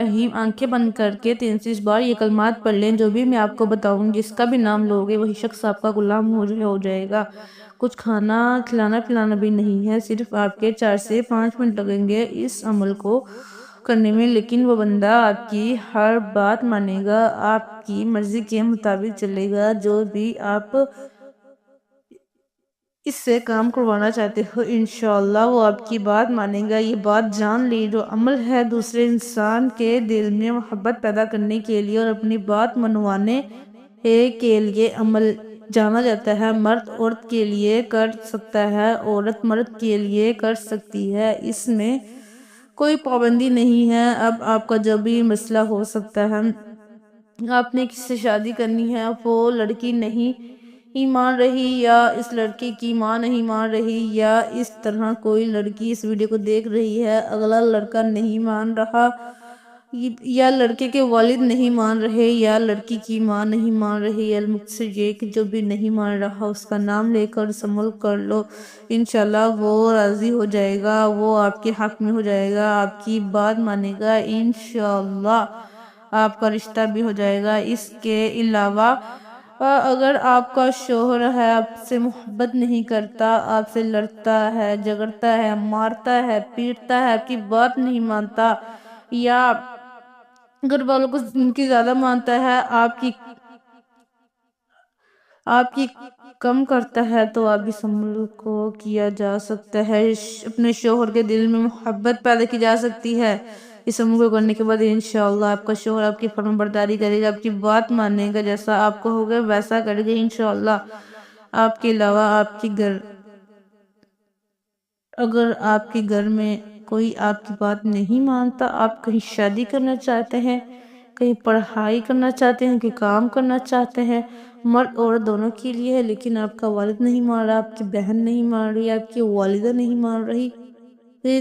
رحیم آنکھیں بند کر کے 33 بار یہ کلمات پڑھ لیں۔ جو بھی میں آپ کو بتاؤں جس کا بھی نام لوگے وہی شخص آپ کا غلام ہو جائے گا۔ کچھ کھانا کھلانا پلانا بھی نہیں ہے، صرف آپ کے 4 سے 5 منٹ لگیں گے اس عمل کو کرنے میں، لیکن وہ بندہ آپ کی ہر بات مانے گا، آپ کی مرضی کے مطابق چلے گا۔ جو بھی آپ اس سے کام کروانا چاہتے ہو انشاءاللہ وہ آپ کی بات مانے گا۔ یہ بات جان لی، جو عمل ہے دوسرے انسان کے دل میں محبت پیدا کرنے کے لیے اور اپنی بات منوانے کے لیے عمل جانا جاتا ہے۔ مرد عورت کے لیے کر سکتا ہے، عورت مرد کے لیے کر سکتی ہے، اس میں کوئی پابندی نہیں ہے۔ اب آپ کا جو بھی مسئلہ ہو سکتا ہے، آپ نے کس سے شادی کرنی ہے، وہ لڑکی نہیں مان رہی یا اس لڑکی کی ماں نہیں مان رہی، یا اس طرح کوئی لڑکی اس ویڈیو کو دیکھ رہی ہے اگلا لڑکا نہیں مان رہا، یا لڑکے کے والد نہیں مان رہے، یا لڑکی کی ماں نہیں مان رہی، المقصد یہ کہ جو بھی نہیں مان رہا اس کا نام لے کر عمل کر لو، انشاءاللہ وہ راضی ہو جائے گا، وہ آپ کے حق میں ہو جائے گا، آپ کی بات مانے گا، انشاءاللہ آپ کا رشتہ بھی ہو جائے گا۔ اس کے علاوہ اگر آپ کا شوہر ہے، آپ سے محبت نہیں کرتا، آپ سے لڑتا ہے، جھگڑتا ہے، مارتا ہے، پیٹتا ہے، آپ کی بات نہیں مانتا، یا گھر والوں کو ان کی زیادہ مانتا ہے، آپ کی کم کرتا ہے، تو آپ اس عمل کو کیا جا سکتا ہے۔ اپنے شوہر کے دل میں محبت پیدا کی جا سکتی ہے۔ اس عمل کو کرنے کے بعد انشاءاللہ آپ کا شوہر آپ کی فرمان برداری کرے گا، آپ کی بات مانے گا، جیسا آپ کو ہوگا ویسا کرے گا انشاءاللہ۔ آپ کے علاوہ اگر آپ کے گھر میں کوئی آپ کی بات نہیں مانتا، آپ کہیں شادی کرنا چاہتے ہیں، کہیں پڑھائی کرنا چاہتے ہیں، کہیں کام کرنا چاہتے ہیں، مرد عورت دونوں کے لیے ہے، لیکن آپ کا والد نہیں مان رہا، آپ کی بہن نہیں مان رہی، آپ کی والدہ نہیں مان رہی،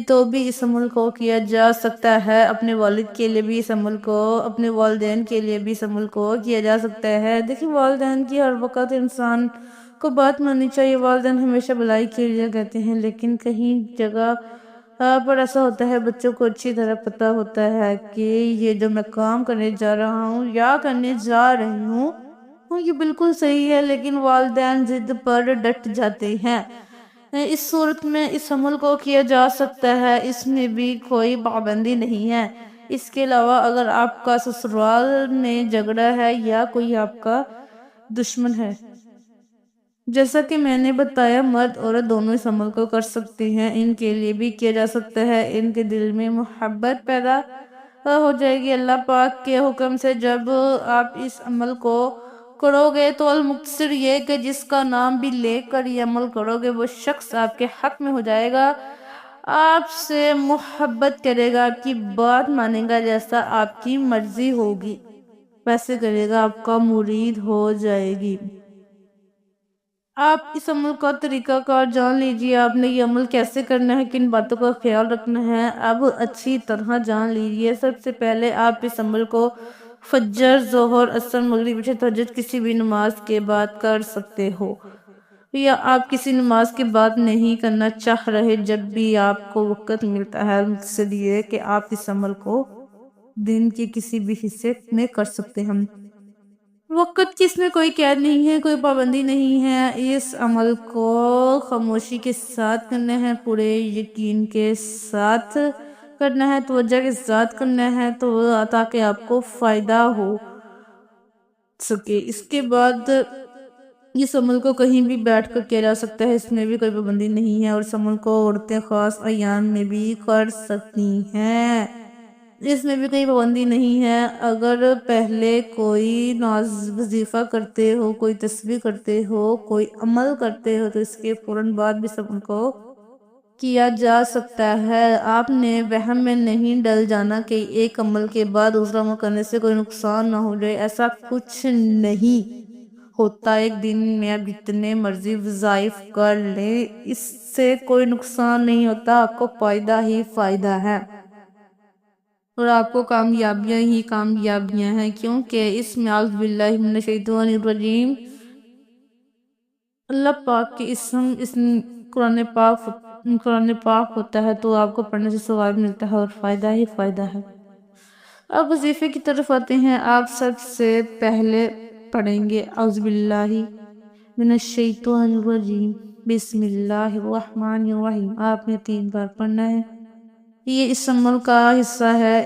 تو بھی اس عمل کو کیا جا سکتا ہے۔ اپنے والد کے لیے بھی اس عمل کو، اپنے والدین کے لیے بھی اس عمل کو کیا جا سکتا ہے۔ دیکھیں والدین کی ہر وقت انسان کو بات ماننی چاہیے، والدین ہمیشہ بھلائی کے لیے کہتے ہیں، لیکن کہیں جگہ پر ایسا ہوتا ہے بچوں کو اچھی طرح پتہ ہوتا ہے کہ یہ جو میں کام کرنے جا رہا ہوں یا کرنے جا رہی ہوں یہ بالکل صحیح ہے، لیکن والدین ضد پر ڈٹ جاتے ہیں۔ اس صورت میں اس عمل کو کیا جا سکتا ہے، اس میں بھی کوئی پابندی نہیں ہے۔ اس کے علاوہ اگر آپ کا سسرال میں جھگڑا ہے یا کوئی آپ کا دشمن ہے، جیسا کہ میں نے بتایا مرد عورت دونوں اس عمل کو کر سکتے ہیں، ان کے لیے بھی کیا جا سکتا ہے، ان کے دل میں محبت پیدا ہو جائے گی اللہ پاک کے حکم سے۔ جب آپ اس عمل کو کرو گے تو المقصر یہ کہ جس کا نام بھی لے کر یہ عمل کرو گے وہ شخص آپ کے حق میں ہو جائے گا، آپ سے محبت کرے گا، آپ کی بات مانے گا، جیسا آپ کی مرضی ہوگی ویسے کرے گا، آپ کا مرید ہو جائے گی۔ آپ اس عمل کا طریقہ کار جان لیجئے، آپ نے یہ عمل کیسے کرنا ہے، کن باتوں کا خیال رکھنا ہے، اب اچھی طرح جان لیجئے۔ سب سے پہلے آپ اس عمل کو فجر، ظہر، عصر، مغرب، عشاء، تہجد کسی بھی نماز کے بعد کر سکتے ہو، یا آپ کسی نماز کے بعد نہیں کرنا چاہ رہے، جب بھی آپ کو وقت ملتا ہے، مقصد یہ کہ آپ اس عمل کو دن کے کسی بھی حصے میں کر سکتے ہیں۔ وقت کی اس میں کوئی قید نہیں ہے، کوئی پابندی نہیں ہے، اس عمل کو خاموشی کے ساتھ کرنا ہے، پورے یقین کے ساتھ کرنا ہے، توجہ کے ساتھ کرنا ہے، تاکہ آپ کو فائدہ ہو سکے۔ اس کے بعد اس عمل کو کہیں بھی بیٹھ کر کیا جا سکتا ہے، اس میں بھی کوئی پابندی نہیں ہے، اور اس عمل کو عورتیں خاص ایام میں بھی کر سکتی ہیں، اس میں بھی کوئی پابندی نہیں ہے۔ اگر پہلے کوئی وظیفہ کرتے ہو، کوئی تسبیح کرتے ہو، کوئی عمل کرتے ہو، تو اس کے فوراً بعد بھی اس عمل کو کیا جا سکتا ہے۔ آپ نے وہم میں نہیں ڈل جانا کہ ایک عمل کے بعد دوسرا عمل کرنے سے کوئی نقصان نہ ہو جائے، ایسا کچھ نہیں ہوتا۔ ایک دن میں آپ جتنے مرضی وظائف کر لیں، اس سے کوئی نقصان نہیں ہوتا، آپ کو فائدہ ہی فائدہ ہے، اور آپ کو کامیابیاں ہی کامیابیاں ہیں، کیونکہ اس میں اعوذ باللہ من الشیطان الرجیم اللہ پاک کے اسم قرآن پاک ہوتا ہے، تو آپ کو پڑھنے سے ثواب ملتا ہے اور فائدہ ہی فائدہ ہے۔ اب وظیفے کی طرف آتے ہیں۔ آپ سب سے پہلے پڑھیں گے اعوذ باللہ من الشیطان الرجیم بسم اللہ الرحمن الرحیم۔ آپ نے 3 بار پڑھنا ہے۔ یہ اس عمل کا حصہ ہے۔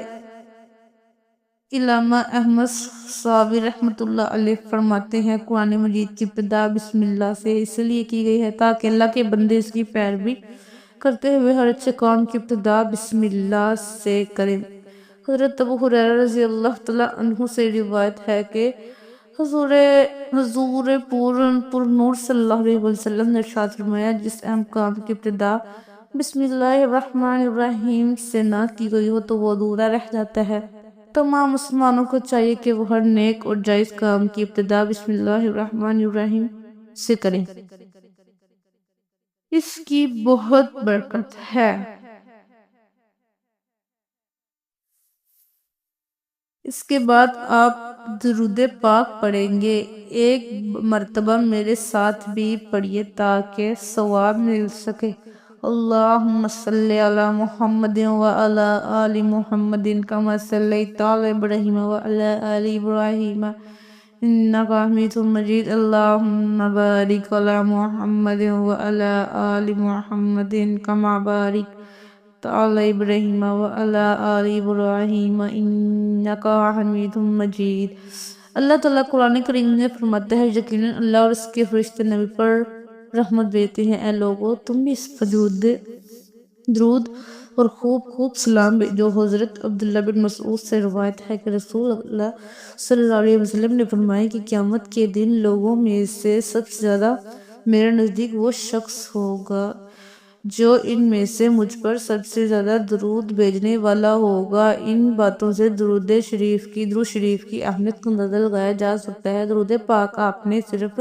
علامہ احمد صابر رحمۃ اللہ علیہ فرماتے ہیں قرآن مجید کی ابتدا بسم اللہ سے اس لیے کی گئی ہے تاکہ اللہ کے بندے اس کی پیروی کرتے ہوئے ہر اچھے کام کی ابتدا بسم اللہ سے کریں۔ حضرت ابو ہریرہ رضی اللہ تعالیٰ عنہ سے روایت ہے کہ حضور پر نور صلی اللہ علیہ وسلم نے ارشاد فرمایا جس اہم کام کی ابتدا بسم اللہ الرحمن الرحیم سے نہ کی گئی ہو تو وہ ادھورا رہ جاتا ہے۔ تمام مسلمانوں کو چاہیے کہ وہ ہر نیک اور جائز کام کی ابتدا بسم اللہ الرحمن الرحیم سے کریں۔ اس کی بہت برکت ہے۔ اس کے بعد آپ درود پاک پڑھیں گے۔ ایک مرتبہ میرے ساتھ بھی پڑھیے تاکہ ثواب مل سکے۔ اللہم صلی علی محمد وعلی آل محمد کما صلیت علی ابراہیم وعلی آل ابراہیم انکا حمید مجید۔ اللہم بارک علی محمد وعلی آل محمد کما بارکت علی ابراہیم وعلی آل ابراہیم انکا حمید مجید۔ اللہ تعالیٰ قرآن کریم میں فرماتا ہے یقیناً اللہ اور اس کے فرشتے نبی پر رحمت بھیجتے ہیں۔ اے لوگو تم بھی اس پر درود اور خوب سلام بھیجو۔ حضرت عبداللہ بن مسعود سے روایت ہے کہ رسول اللہ صلی اللہ علیہ وسلم نے فرمایا کہ قیامت کے دن لوگوں میں سے سب سے زیادہ میرے نزدیک وہ شخص ہوگا جو ان میں سے مجھ پر سب سے زیادہ درود بھیجنے والا ہوگا۔ ان باتوں سے درود شریف کی اہمیت کو اندازہ لگایا جا سکتا ہے۔ درود پاک آپ نے صرف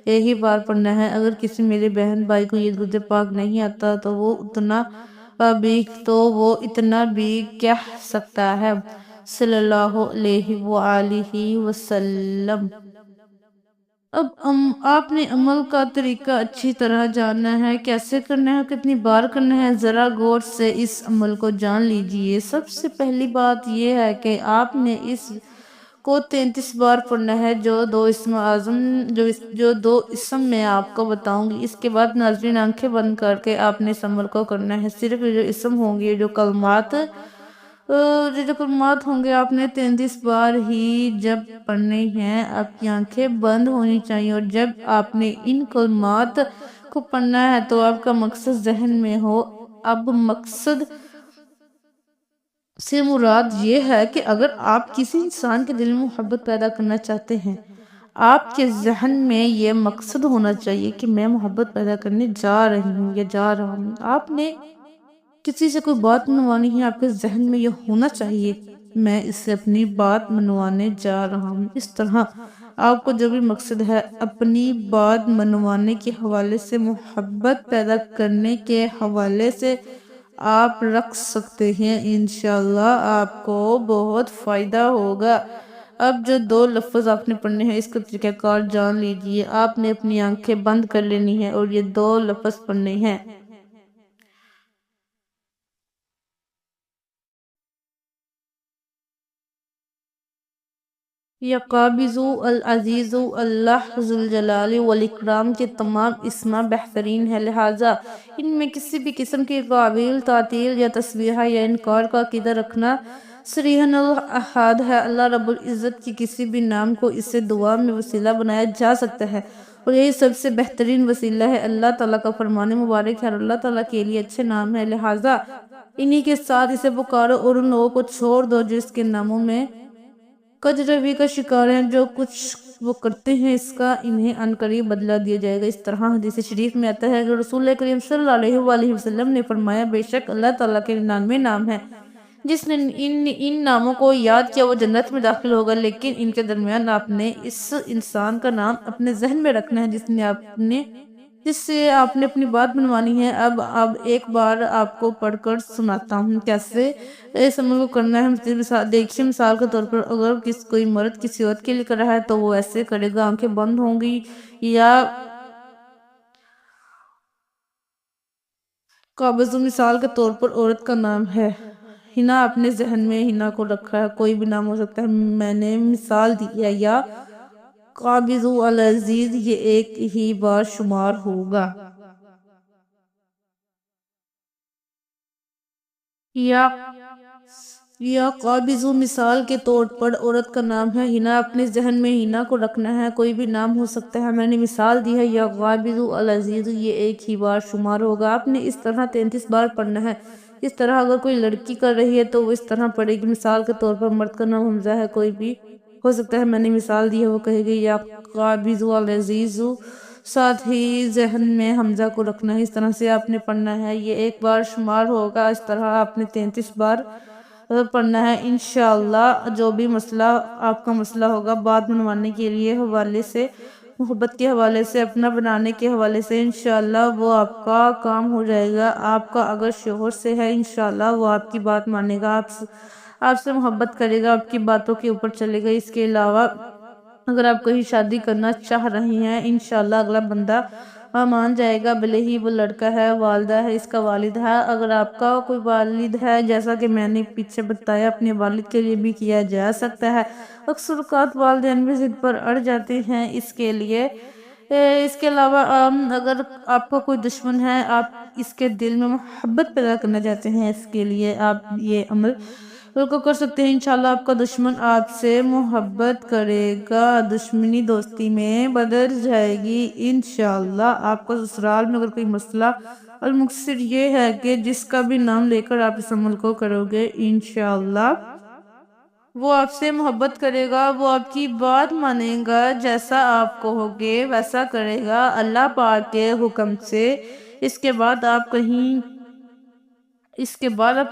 ایک ہی بار پڑھنا ہے۔ اگر کسی میرے بہن بھائی کو یہ درود پاک نہیں آتا تو وہ اتنا بھی کہہ سکتا ہے صلی اللہ علیہ وآلہ وسلم۔ اب آپ نے عمل کا طریقہ اچھی طرح جاننا ہے، کیسے کرنا ہے، کتنی بار کرنا ہے، ذرا غور سے اس عمل کو جان لیجئے۔ سب سے پہلی بات یہ ہے کہ آپ نے اس کو 33 بار پڑھنا ہے جو دو اسم میں آپ کو بتاؤں گی۔ اس کے بعد ناظرین آنکھیں بند کر کے آپ نے اس عمل کو کرنا ہے۔ صرف جو اسم ہوں گے جو کلمات ہوں گے آپ نے 33 بار ہی جب پڑھنے ہیں۔ آپ کی آنکھیں بند ہونی چاہیے اور جب آپ نے ان کلمات کو پڑھنا ہے تو آپ کا مقصد ذہن میں ہو۔ اب مقصد سے مراد یہ ہے کہ اگر آپ کسی انسان کے دل میں محبت پیدا کرنا چاہتے ہیں، آپ کے ذہن میں یہ مقصد ہونا چاہیے کہ میں محبت پیدا کرنے جا رہی ہوں یا جا رہا ہوں۔ آپ نے کسی سے کوئی بات منوانی ہے، آپ کے ذہن میں یہ ہونا چاہیے میں اس سے اپنی بات منوانے جا رہا ہوں۔ اس طرح آپ کو جو بھی مقصد ہے اپنی بات منوانے کے حوالے سے، محبت پیدا کرنے کے حوالے سے آپ رکھ سکتے ہیں۔ انشاءاللہ آپ کو بہت فائدہ ہوگا۔ اب جو 2 لفظ آپ نے پڑھنے ہیں اس کا طریقہ کار جان لیجئے۔ آپ نے اپنی آنکھیں بند کر لینی ہے اور یہ 2 لفظ پڑھنے ہیں۔ یا قابض العزیز اللہ ذوالجلال والاکرام کے تمام اسما بہترین ہے، لہٰذا ان میں کسی بھی قسم کی تعویل، تعطیل یا تشبیہ یا انکار کا عقیدہ رکھنا صریحاً الاحاد ہے۔ اللہ رب العزت کی کسی بھی نام کو اس سے دعا میں وسیلہ بنایا جا سکتا ہے اور یہی سب سے بہترین وسیلہ ہے۔ اللہ تعالیٰ کا فرمان مبارک ہے اور اللہ تعالیٰ کے لیے اچھے نام ہے، لہٰذا انہی کے ساتھ اسے پکارو اور ان لوگوں کو چھوڑ دو جو اس کے ناموں میں کجروی کا شکار ہیں۔ جو کچھ وہ کرتے ہیں اس کا انہیں عنقریب بدلہ دیا جائے گا۔ اس طرح حدیث شریف میں آتا ہے کہ رسول کریم صلی اللہ علیہ وآلہ وسلم نے فرمایا بے شک اللہ تعالیٰ کے 99 نام ہیں، جس نے ان ناموں کو یاد کیا وہ جنت میں داخل ہوگا، لیکن ان کے درمیان آپ نے اس انسان کا نام اپنے ذہن میں رکھنا ہے جس سے آپ نے اپنی بات منوانی ہے۔ اب ایک بار آپ کو پڑھ کر سناتا ہوں کیسے اس عمل کو کرنا ہے۔ دیکھیے مثال کے طور پر اگر کوئی مرد کسی عورت کے لیے کر رہا ہے تو وہ ایسے کرے گا، آنکھیں بند ہوں گی یا قابض۔ مثال کے طور پر عورت کا نام ہے ہنا اپنے ذہن میں ہنا کو رکھا ہے، کوئی بھی نام ہو سکتا ہے، میں نے مثال دی ہے، یا قابض العزیز یہ ایک ہی بار شمار ہوگا، یا قابض مثال کے طور پر عورت کا نام ہے ہنا، اپنے ذہن میں ہنا کو رکھنا ہے، کوئی بھی نام ہو سکتا ہے، میں نے مثال دی ہے، یا قابض العزیز یہ ایک ہی بار شمار ہوگا۔ آپ نے اس طرح 33 بار پڑھنا ہے۔ اس طرح اگر کوئی لڑکی کر رہی ہے تو وہ اس طرح پڑھے گی، مثال کے طور پر مرد کا نام حمزہ ہے، کوئی بھی ہو سکتا ہے، میں نے مثال دی ہے، وہ کہے گی یا قابض العزیز، ساتھ ہی ذہن میں حمزہ کو رکھنا ہے۔ اس طرح سے آپ نے پڑھنا ہے، یہ ایک بار شمار ہوگا، اس طرح آپ نے 33 بار پڑھنا ہے انشاءاللہ۔ جو بھی مسئلہ آپ کا مسئلہ ہوگا بات بنوانے کے لیے حوالے سے، محبت کے حوالے سے، اپنا بنانے کے حوالے سے، انشاءاللہ وہ آپ کا کام ہو جائے گا۔ آپ کا اگر شوہر سے ہے انشاءاللہ وہ آپ کی بات مانے گا، آپ سے محبت کرے گا، آپ کی باتوں کے اوپر چلے گا۔ اس کے علاوہ اگر آپ کہیں شادی کرنا چاہ رہی ہیں انشاءاللہ اگلا بندہ مان جائے گا، بھلے ہی وہ لڑکا ہے، والدہ ہے، اس کا والد ہے۔ اگر آپ کا کوئی والد ہے، جیسا کہ میں نے پیچھے بتایا، اپنے والد کے لیے بھی کیا جا سکتا ہے۔ اکثر اوقات والدین بھی ضد پر اڑ جاتے ہیں اس کے لیے۔ اس کے علاوہ اگر آپ کا کوئی دشمن ہے، آپ اس کے دل میں محبت پیدا کرنا چاہتے ہیں، اس کے لیے آپ یہ عمل کو کر سکتے ہیں۔ انشاءاللہ آپ کا دشمن آپ سے محبت کرے گا، دشمنی دوستی میں بدل جائے گی انشاءاللہ۔ آپ کا سسرال میں اگر کوئی مسئلہ، المقصد یہ ہے کہ جس کا بھی نام لے کر آپ اس عمل کو کرو گے انشاءاللہ وہ آپ سے محبت کرے گا، وہ آپ کی بات مانے گا، جیسا آپ کہوگے ویسا کرے گا اللہ پاک کے حکم سے۔ اس کے بعد آپ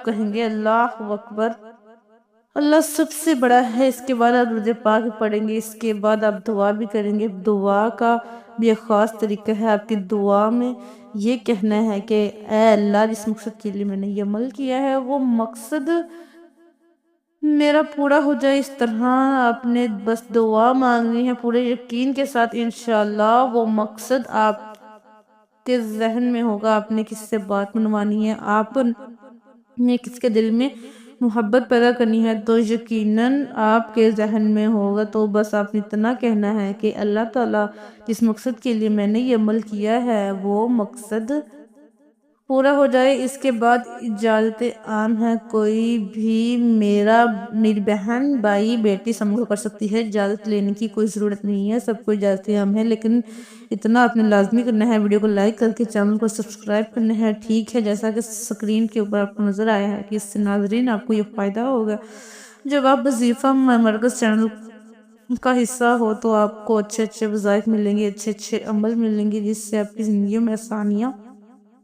کہیں گے اللہ اکبر، اللہ سب سے بڑا ہے۔ اس کے بعد آپ درود پاک پڑھیں گے، اس کے بعد آپ دعا بھی کریں گے۔ دعا کا بھی ایک خاص طریقہ ہے، آپ کی دعا میں یہ کہنا ہے کہ اے اللہ، جس مقصد کے لیے میں نے یہ عمل کیا ہے وہ مقصد میرا پورا ہو جائے۔ اس طرح آپ نے بس دعا مانگنی ہے پورے یقین کے ساتھ، انشاءاللہ وہ مقصد آپ کے ذہن میں ہوگا۔ آپ نے کس سے بات منوانی ہے، آپ نے کس کے دل میں محبت پیدا کرنی ہے، تو یقیناً آپ کے ذہن میں ہوگا۔ تو بس آپ نے اتنا کہنا ہے کہ اللہ تعالیٰ جس مقصد کے لیے میں نے یہ عمل کیا ہے وہ مقصد پورا ہو جائے۔ اس کے بعد اجازت عام ہے، کوئی بھی میری بہن، بھائی، بیٹی سمجھ کر سکتی ہے، اجازت لینے کی کوئی ضرورت نہیں ہے، سب کو اجازت عام ہے۔ لیکن اتنا آپ نے لازمی کرنا ہے، ویڈیو کو لائک کر کے چینل کو سبسکرائب کرنا ہے، ٹھیک ہے؟ جیسا کہ سکرین کے اوپر آپ کو نظر آیا ہے کہ اس سے ناظرین آپ کو یہ فائدہ ہوگا، جب آپ وظیفہ مرکز چینل کا حصہ ہو تو آپ کو اچھے اچھے وظائف ملیں گے، اچھے اچھے عمل ملیں گے، جس سے آپ کی زندگیوں میں آسانیاں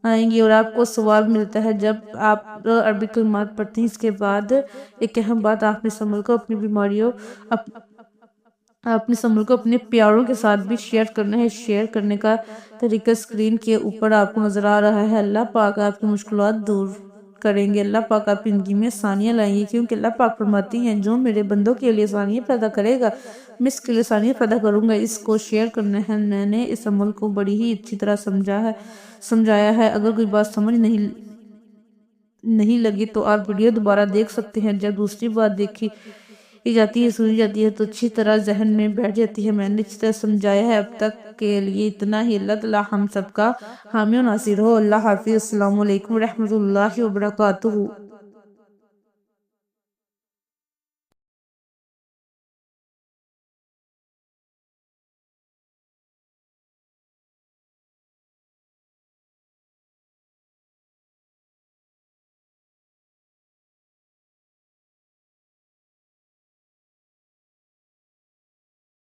آئیں گی اور آپ کو ثواب ملتا ہے جب آپ عربی کلمات پڑھتے ہیں۔ اس کے بعد ایک اہم بات، آپ نے اس عمل کو اپنی بیماریوں، آپ نے اس عمل کو اپنے پیاروں کے ساتھ بھی شیئر کرنا ہے۔ شیئر کرنے کا طریقہ سکرین کے اوپر آپ کو نظر آ رہا ہے۔ اللہ پاک آپ کی مشکلات دور کریں گے، اللہ پاک آپ کی زندگی میں آسانیاں لائیں گے، کیونکہ اللہ پاک فرماتی ہیں جو میرے بندوں کے لیے آسانیاں پیدا کرے گا میں اس کے لیے آسانیاں پیدا کروں گا۔ اس کو شیئر کرنا ہے۔ میں نے اس عمل کو بڑی ہی اچھی طرح سمجھایا ہے، اگر کوئی بات سمجھ نہیں لگی تو آپ ویڈیو دوبارہ دیکھ سکتے ہیں، جب دوسری بات دیکھی جاتی ہے، سنی جاتی ہے تو اچھی طرح ذہن میں بیٹھ جاتی ہے۔ میں نے اچھی طرح سمجھایا ہے، اب تک کے لیے اتنا ہی۔ اللہ تعالی ہم سب کا حامی و ناصر ہو۔ اللہ حافظ، السلام علیکم ورحمۃ اللہ وبرکاتہ۔